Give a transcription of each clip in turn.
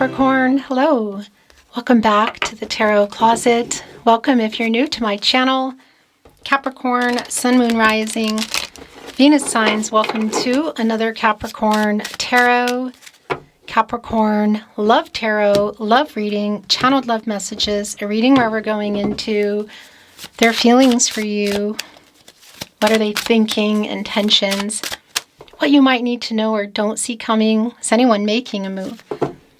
Capricorn. Hello. Welcome back to the Tarot Closet. Welcome if you're new to my channel. Capricorn, Sun, Moon, Rising, Venus signs. Welcome to another Capricorn Tarot. Capricorn Love Tarot, love reading, channeled love messages, a reading where we're going into their feelings for you. What are they thinking? Intentions. What you might need to know or don't see coming. Is anyone making a move?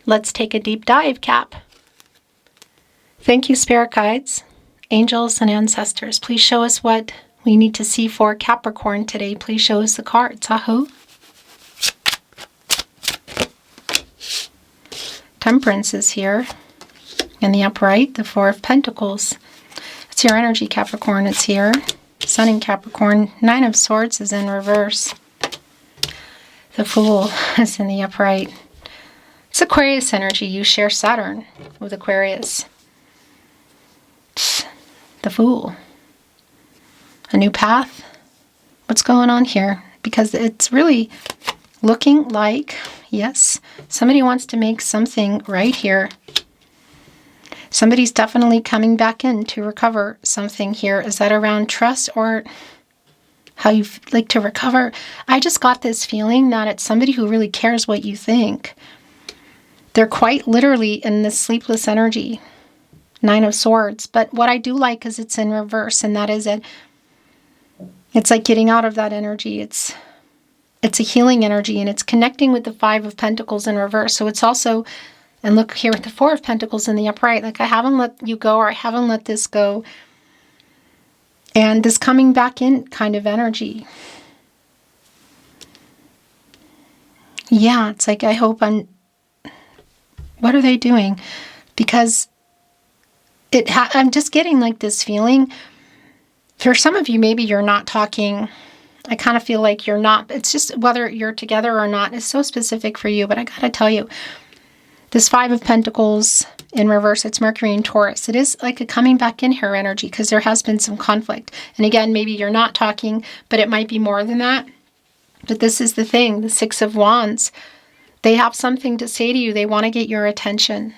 Let's take a deep dive, Cap. Thank you, spirit guides, angels, and ancestors. Please show us what we need to see for Capricorn today. Please show us the cards. Aho. Temperance is here. In the upright, the Four of Pentacles. It's your energy, Capricorn. It's here. Sun in Capricorn. Nine of Swords is in reverse. The Fool is in the upright. It's Aquarius energy. You share Saturn with Aquarius. The Fool. A new path. What's going on here? Because it's really looking like, yes, somebody wants to make something right here. Somebody's definitely coming back in to recover something here. Is that around trust or how you like to recover? I just got this feeling that it's somebody who really cares what you think. They're quite literally in this sleepless energy. Nine of Swords. But what I do like is it's in reverse, and that is it. It's like getting out of that energy. It's a healing energy, and it's connecting with the Five of Pentacles in reverse. So it's also, and look here with the Four of Pentacles in the upright, like I haven't let you go, or I haven't let this go. And this coming back in kind of energy. Yeah, it's like I hope what are they doing? Because I'm just getting like this feeling. For some of you, maybe you're not talking. I kind of feel like you're not. It's just whether you're together or not is so specific for you. But I got to tell you, this Five of Pentacles in reverse, it's Mercury and Taurus. It is like a coming back in here energy because there has been some conflict. And again, maybe you're not talking, but it might be more than that. But this is the thing, the Six of Wands. They have something to say to you. They want to get your attention.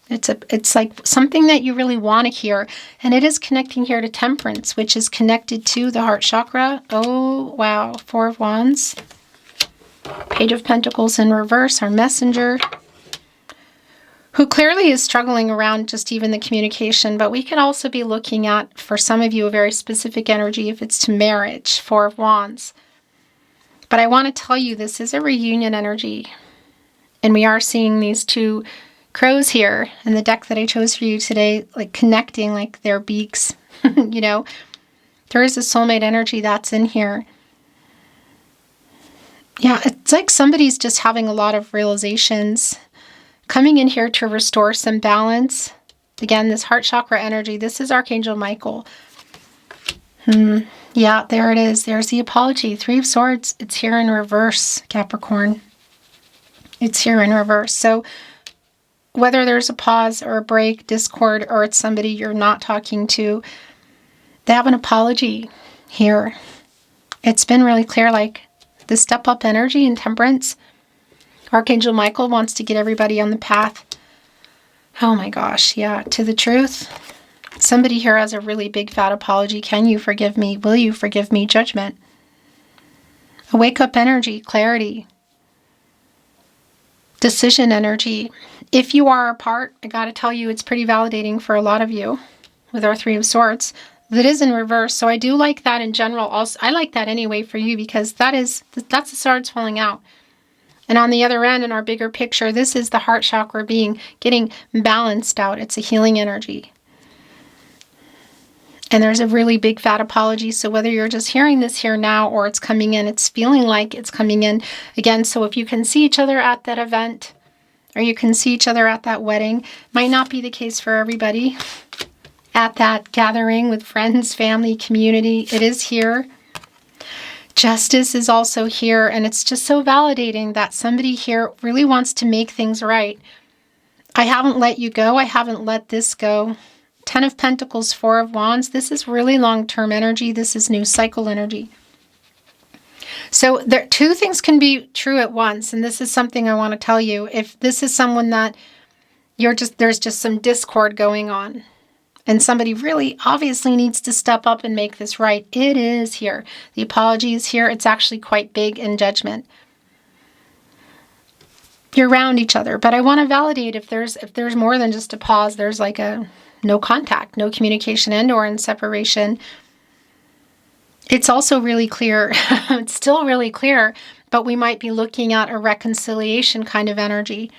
It's like something that you really want to hear. And it is connecting here to Temperance, which is connected to the heart chakra. Oh, wow. Four of Wands. Page of Pentacles in reverse, our messenger, who clearly is struggling around just even the communication. But we could also be looking at, for some of you, a very specific energy if it's to marriage. Four of Wands. But I want to tell you, this is a reunion energy. And we are seeing these two crows here in the deck that I chose for you today, like connecting, like their beaks. You know, there is a soulmate energy that's in here. Yeah, it's like somebody's just having a lot of realizations, coming in here to restore some balance. Again, this heart chakra energy, this is Archangel Michael. Yeah, there it is. There's the apology. Three of Swords. It's here in reverse, Capricorn. It's here in reverse. So whether there's a pause or a break, discord, or it's somebody you're not talking to, they have an apology here. It's been really clear, like the step up energy and Temperance. Archangel Michael wants to get everybody on the path. Oh my gosh, yeah, to the truth. Somebody here has a really big fat apology. Can you forgive me? Will you forgive me? Judgment. A wake up energy, clarity. Decision energy. If you are apart, I got to tell you, it's pretty validating for a lot of you with our Three of Swords. That is in reverse. So I do like that in general. Also, I like that anyway for you because that's the swords falling out. And on the other end, in our bigger picture, this is the heart chakra getting balanced out. It's a healing energy. And there's a really big fat apology. So whether you're just hearing this here now or it's coming in, it's feeling like it's coming in again. So if you can see each other at that event or you can see each other at that wedding, might not be the case for everybody. At that gathering with friends, family, community, it is here. Justice is also here. And it's just so validating that somebody here really wants to make things right. I haven't let you go. I haven't let this go. Ten of Pentacles, Four of Wands. This is really long-term energy. This is new cycle energy. So two things can be true at once. And this is something I want to tell you. If this is someone that there's just some discord going on. And somebody really obviously needs to step up and make this right. It is here. The apology is here. It's actually quite big in Judgment. You're around each other, but I want to validate if there's more than just a pause. There's like a no contact, no communication, and or in separation. It's also really clear. It's still really clear, but we might be looking at a reconciliation kind of energy.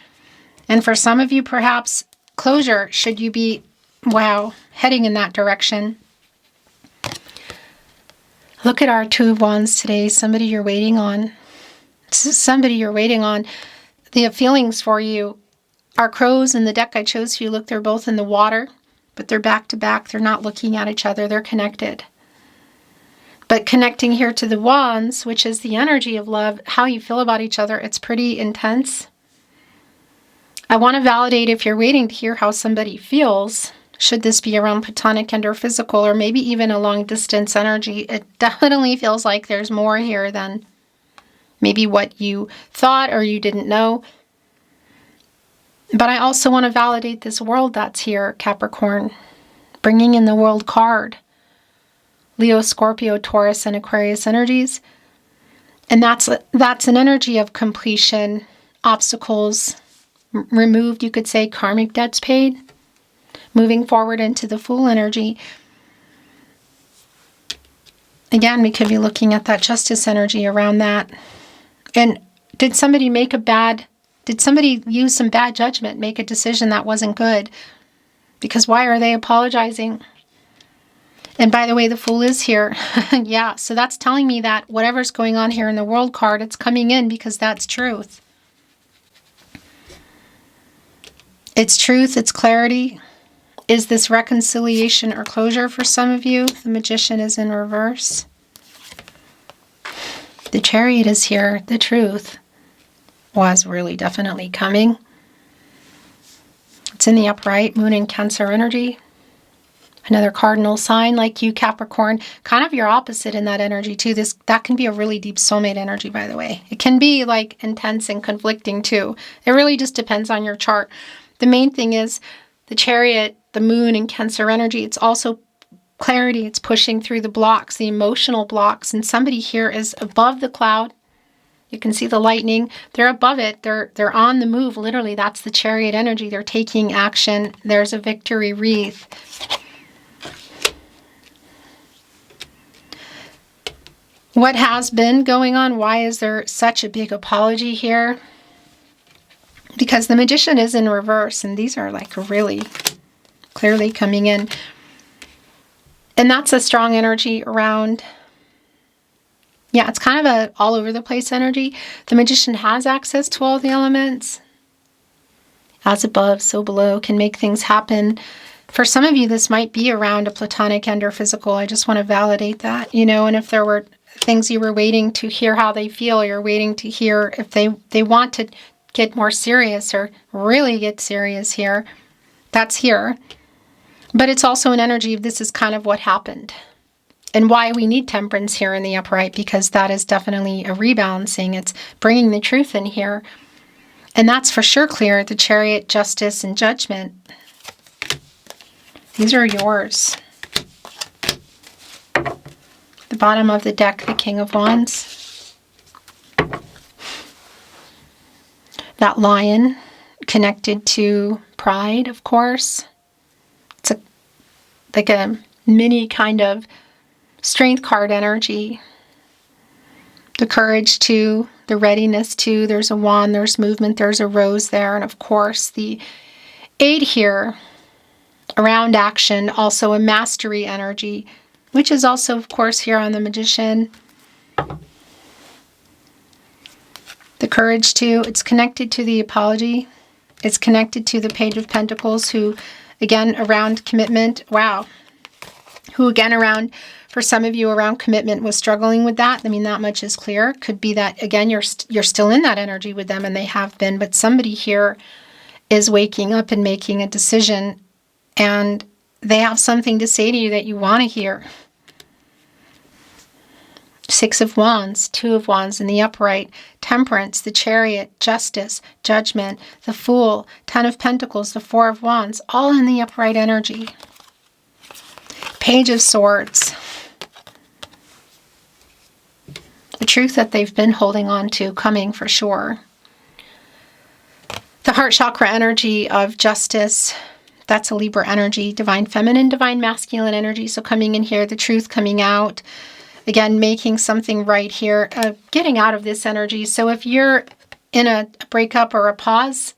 And for some of you, perhaps closure, should you be, wow, heading in that direction. Look at our Two of Wands today. Somebody you're waiting on. Somebody you're waiting on. The feelings for you are crows in the deck I chose for you. Look, they're both in the water, but they're back to back. They're not looking at each other. They're connected. But connecting here to the Wands, which is the energy of love, how you feel about each other, it's pretty intense. I want to validate if you're waiting to hear how somebody feels. Should this be around platonic and or physical, or maybe even a long distance energy? It definitely feels like there's more here than maybe what you thought or you didn't know. But I also want to validate this world that's here, Capricorn. Bringing in the World card. Leo, Scorpio, Taurus, and Aquarius energies. And that's an energy of completion, obstacles removed, you could say, karmic debts paid. Moving forward into the Fool energy. Again, we could be looking at that Justice energy around that. And did somebody use some bad judgment, make a decision that wasn't good? Because why are they apologizing? And by the way, the Fool is here. Yeah, so that's telling me that whatever's going on here in the World card, it's coming in because that's truth. It's truth, it's clarity. Is this reconciliation or closure for some of you? The Magician is in reverse. The Chariot is here. The truth was really definitely coming. It's in the upright, Moon and Cancer energy. Another cardinal sign like you, Capricorn. Kind of your opposite in that energy too. That can be a really deep soulmate energy, by the way. It can be like intense and conflicting too. It really just depends on your chart. The main thing is the Chariot, the Moon and Cancer energy. It's also clarity. It's pushing through the blocks, the emotional blocks. And somebody here is above the cloud. You can see the lightning. They're above it. They're on the move. Literally, that's the Chariot energy. They're taking action. There's a victory wreath. What has been going on? Why is there such a big apology here? Because the Magician is in reverse, and these are like really clearly coming in. And that's a strong energy around, yeah, it's kind of a all over the place energy. The Magician has access to all the elements. As above, so below, can make things happen. For some of you, this might be around a platonic and or physical. I just want to validate that, and if there were things you were waiting to hear how they feel, you're waiting to hear if they want to get more serious or really get serious here, that's here. But it's also an energy of this is kind of what happened. And why we need Temperance here in the upright, because that is definitely a rebalancing. It's bringing the truth in here. And that's for sure clear. The Chariot, Justice, and Judgment. These are yours. The bottom of the deck, the King of Wands. That Lion connected to pride, of course. It's like a mini kind of Strength card energy. The courage too, the readiness too. There's a wand, there's movement, there's a rose there. And of course the 8 here around action, also a mastery energy, which is also of course here on the Magician. The courage too, it's connected to the apology. It's connected to the Page of Pentacles, who again around commitment. Wow. Who again around, for some of you around commitment, was struggling with that. I mean, that much is clear. Could be that, again, you're still in that energy with them, and they have been. But somebody here is waking up and making a decision, and they have something to say to you that you want to hear. Six of Wands, Two of Wands in the upright, Temperance, the Chariot, Justice, Judgment, the Fool, Ten of Pentacles, the Four of Wands, all in the upright energy. Page of Swords. The truth that they've been holding on to coming for sure. The heart chakra energy of Justice, that's a Libra energy, divine feminine, divine masculine energy. So coming in here, the truth coming out. Again, making something right here, getting out of this energy. So if you're in a breakup or a pause,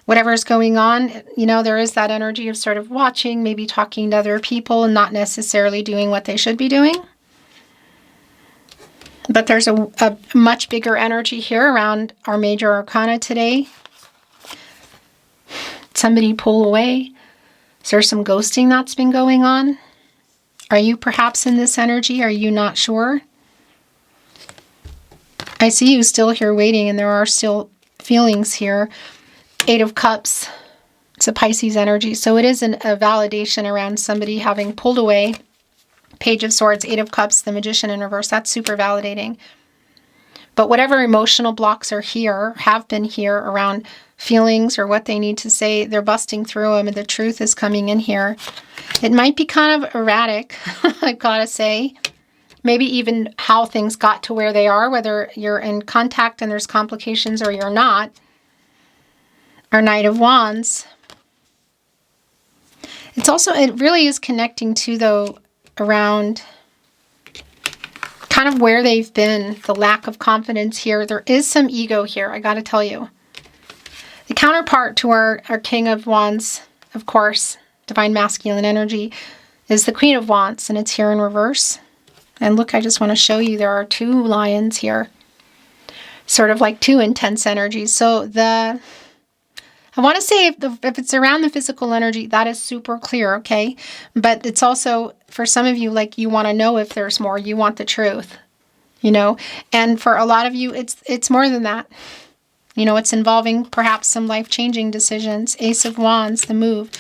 whatever's going on, you know, there is that energy of sort of watching, maybe talking to other people and not necessarily doing what they should be doing. But there's a much bigger energy here around our major arcana today. Somebody pull away. Is there some ghosting that's been going on? Are you perhaps in this energy? Are you not sure? I see you still here waiting, and there are still feelings here. Eight of Cups. It's a Pisces energy. So it is a validation around somebody having pulled away. Page of Swords, Eight of Cups, the Magician in reverse. That's super validating. But whatever emotional blocks are here, have been here around feelings or what they need to say, they're busting through them, and the truth is coming in here. It might be kind of erratic, I've got to say. Maybe even how things got to where they are, whether you're in contact and there's complications or you're not. Our Knight of Wands. It's also, it really is connecting to, though, around kind of where they've been, the lack of confidence here. There is some ego here, I got to tell you. The counterpart to our King of Wands, of course, divine masculine energy, is the Queen of Wands, and it's here in reverse. And look, I just want to show you there are two lions here, sort of like two intense energies. So I want to say if it's around the physical energy, that is super clear, okay? But it's also, for some of you, like you want to know if there's more. You want the truth, you know? And for a lot of you, it's more than that. You know, it's involving perhaps some life-changing decisions. Ace of Wands, the move.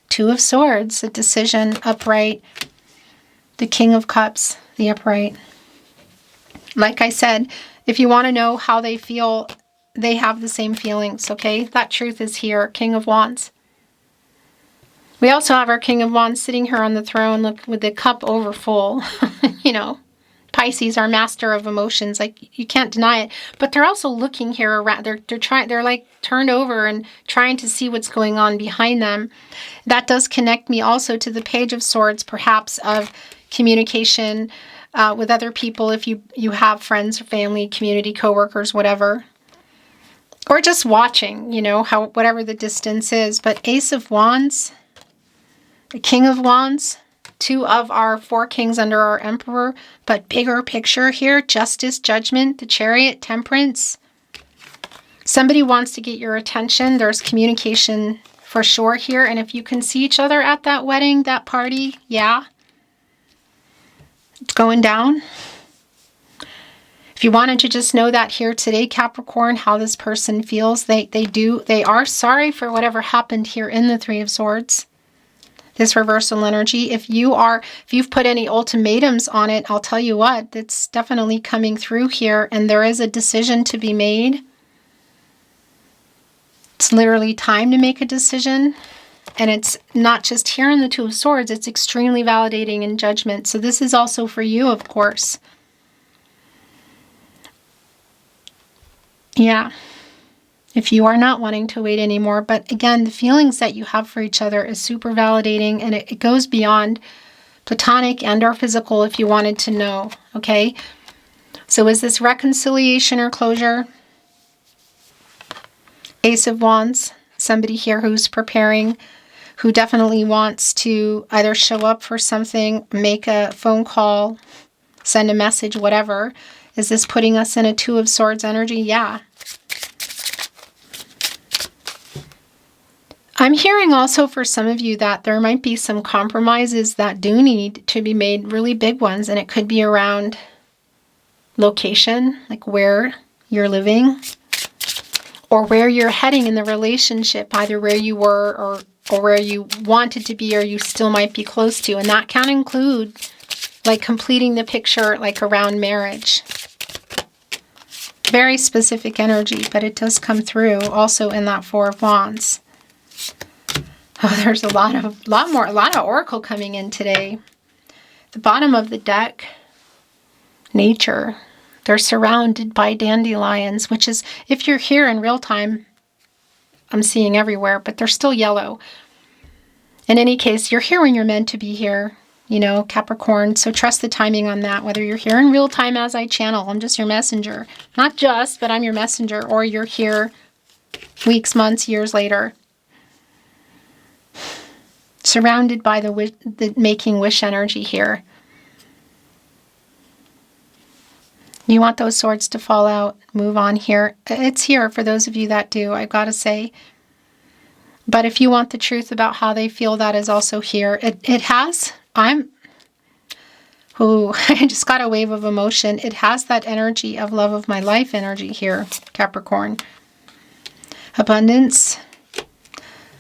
Two of Swords, a decision, upright. The King of Cups, the upright. Like I said, if you want to know how they feel, they have the same feelings, okay? That truth is here, King of Wands. We also have our King of Wands sitting here on the throne, look, with the cup over full, you know. Pisces are master of emotions, like you can't deny it. But they're also looking here around. They're like turned over and trying to see what's going on behind them. That does connect me also to the Page of Swords, perhaps of communication with other people, if you have friends, family, community, coworkers, whatever. Or just watching, you know, whatever the distance is. But Ace of Wands, the King of Wands, two of our four kings under our Emperor, but bigger picture here, Justice, Judgment, the Chariot, Temperance. Somebody wants to get your attention. There's communication for sure here. And if you can see each other at that wedding, that party, yeah, it's going down. If you wanted to just know that here today, Capricorn, how this person feels, they are sorry for whatever happened here in the Three of Swords. This reversal energy. If you've put any ultimatums on it, I'll tell you what, it's definitely coming through here, and there is a decision to be made. It's literally time to make a decision, and it's not just here in the Two of Swords, it's extremely validating in Judgment. So this is also for you, of course. Yeah. If you are not wanting to wait anymore. But again, the feelings that you have for each other is super validating, and it goes beyond platonic and or physical if you wanted to know, okay? So is this reconciliation or closure? Ace of Wands, somebody here who's preparing, who definitely wants to either show up for something, make a phone call, send a message, whatever. Is this putting us in a Two of Swords energy? Yeah. I'm hearing also for some of you that there might be some compromises that do need to be made, really big ones, and it could be around location, like where you're living, or where you're heading in the relationship, either where you were or where you wanted to be or you still might be close to. And that can include like completing the picture, like around marriage. Very specific energy, but it does come through also in that Four of Wands. Oh, there's a lot of oracle coming in today. The bottom of the deck, nature. They're surrounded by dandelions, which is, if you're here in real time, I'm seeing everywhere, but they're still yellow. In any case, you're here when you're meant to be here, you know, Capricorn. So trust the timing on that, whether you're here in real time as I channel. I'm just your messenger. Not just, but I'm your messenger. Or you're here weeks, months, years later. Surrounded by the making wish energy here. You want those swords to fall out, move on here. It's here for those of you that do, I've got to say. But if you want the truth about how they feel, that is also here. It has, I just got a wave of emotion. It has that energy of love of my life energy here, Capricorn. Abundance,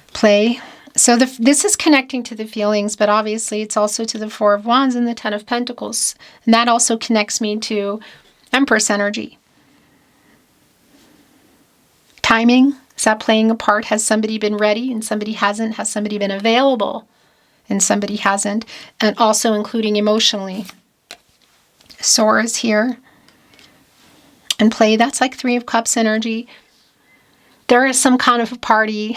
play. So this is connecting to the feelings, but obviously it's also to the Four of Wands and the Ten of Pentacles. And that also connects me to Empress energy. Timing, is that playing a part? Has somebody been ready and somebody hasn't? Has somebody been available and somebody hasn't? And also including emotionally. Soar is here. And play, that's like Three of Cups energy. There is some kind of a party,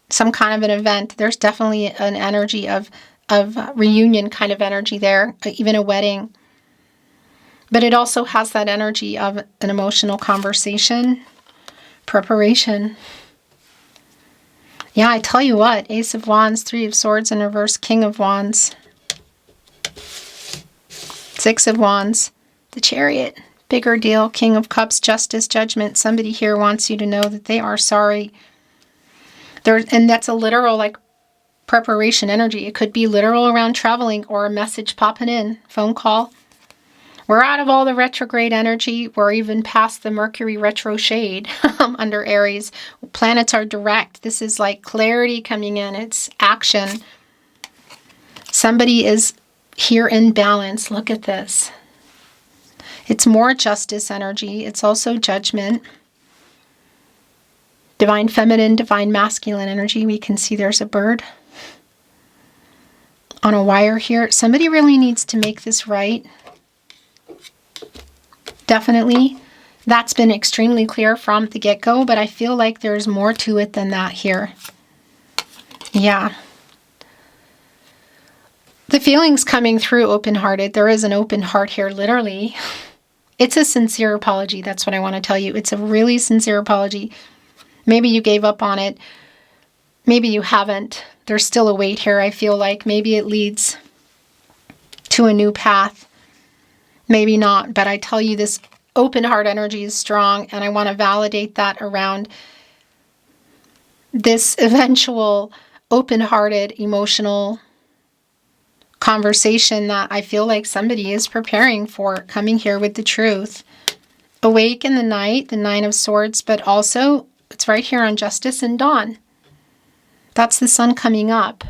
some kind of an event. There's definitely an energy of reunion kind of energy there, even a wedding. But it also has that energy of an emotional conversation, preparation. Yeah, I tell you what, Ace of Wands, Three of Swords in reverse, King of Wands, Six of Wands, the Chariot, bigger deal, King of Cups, Justice, Judgment. Somebody here wants you to know that they are sorry. And that's a literal, like, preparation energy. It could be literal around traveling or a message popping in, phone call. We're out of all the retrograde energy. We're even past the Mercury retro shade under Aries. Planets are direct. This is like clarity coming in. It's action. Somebody is here in balance. Look at this. It's more justice energy. It's also judgment. Divine feminine, divine masculine energy. We can see there's a bird on a wire here. Somebody really needs to make this right. Definitely. That's been extremely clear from the get-go, but I feel like there's more to it than that here. Yeah. The feelings coming through open-hearted. There is an open heart here, literally. It's a sincere apology. That's what I want to tell you. It's a really sincere apology. Maybe you gave up on it. Maybe you haven't. There's still a weight here, I feel like. Maybe it leads to a new path. Maybe not, but I tell you, this open heart energy is strong, and I want to validate that around this eventual open-hearted, emotional conversation that I feel like somebody is preparing for, coming here with the truth. Awake in the night, the Nine of Swords, but also it's right here on Justice and Dawn. That's the sun coming up.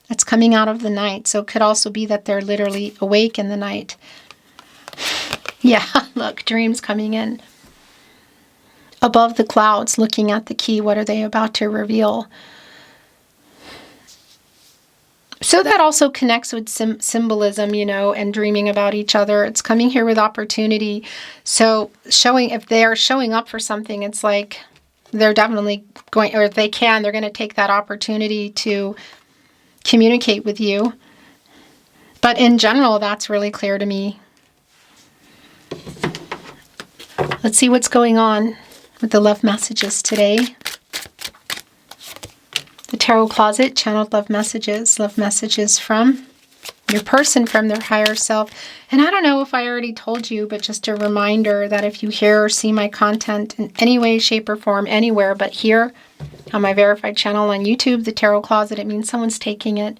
It's coming out of the night, so it could also be that they're literally awake in the night. Yeah, look, dreams coming in. Above the clouds, looking at the key, what are they about to reveal? So that also connects with symbolism, you know, and dreaming about each other. It's coming here with opportunity. So if they are showing up for something, it's like they're definitely going, or if they can, they're going to take that opportunity to communicate with you. But in general, that's really clear to me. Let's see what's going on with the love messages today. The Tarot Closet, channeled love messages from your person, from their higher self. And I don't know if I already told you, but just a reminder that if you hear or see my content in any way, shape, or form, anywhere but here on my verified channel on YouTube, the Tarot Closet, it means someone's taking it.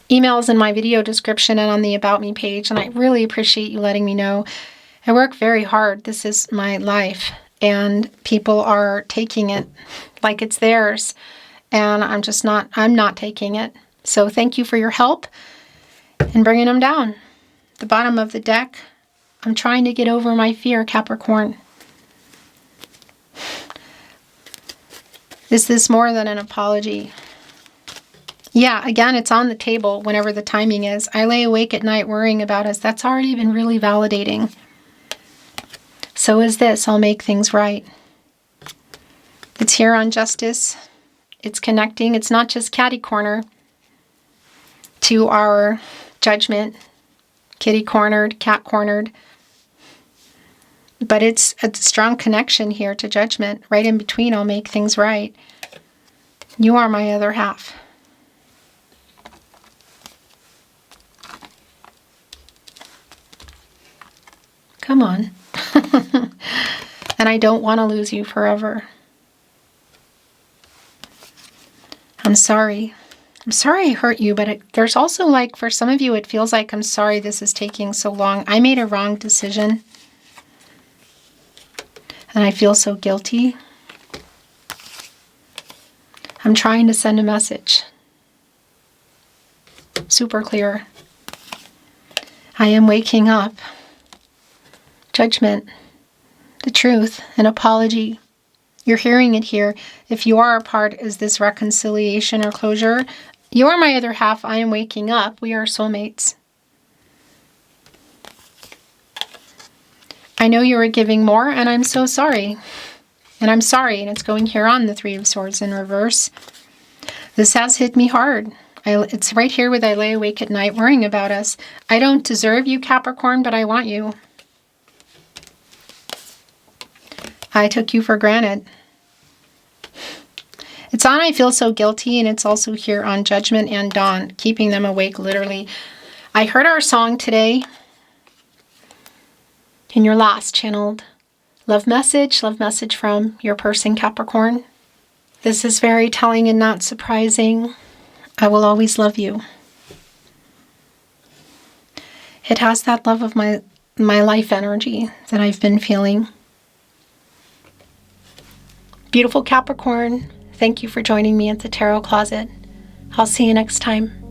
Emails in my video description and on the About Me page, and I really appreciate you letting me know. I work very hard. This is my life, and people are taking it like it's theirs, and I'm not taking it. So thank you for your help in bringing them down. the bottom of the deck. I'm trying to get over my fear, Capricorn. Is this more than an apology? Yeah, again, it's on the table whenever the timing is. I lay awake at night worrying about us. That's already been really validating. So is this. I'll make things right. It's here on justice. It's connecting. It's not just catty corner to our judgment. Kitty cornered, cat cornered. But it's a strong connection here to judgment. Right in between, I'll make things right. You are my other half. Come on. And I don't want to lose you forever. I'm sorry. I'm sorry I hurt you, but there's also like, for some of you, it feels like, I'm sorry this is taking so long. I made a wrong decision. And I feel so guilty. I'm trying to send a message. Super clear. I am waking up. Judgment. The truth. An apology. You're hearing it here. If you are a part, is this reconciliation or closure? You are my other half. I am waking up. We are soulmates. I know you were giving more, and I'm so sorry. And I'm sorry, and it's going here on the Three of Swords in reverse. This has hit me hard. It's right here with I lay awake at night worrying about us. I don't deserve you, Capricorn, but I want you. I took you for granted. It's on I feel so guilty, and it's also here on Judgment and Dawn, keeping them awake literally. I heard our song today in your last channeled love message from your person, Capricorn. This is very telling and not surprising. I will always love you. It has that love of my life energy that I've been feeling. Beautiful Capricorn, thank you for joining me at the Tarot Closet. I'll see you next time.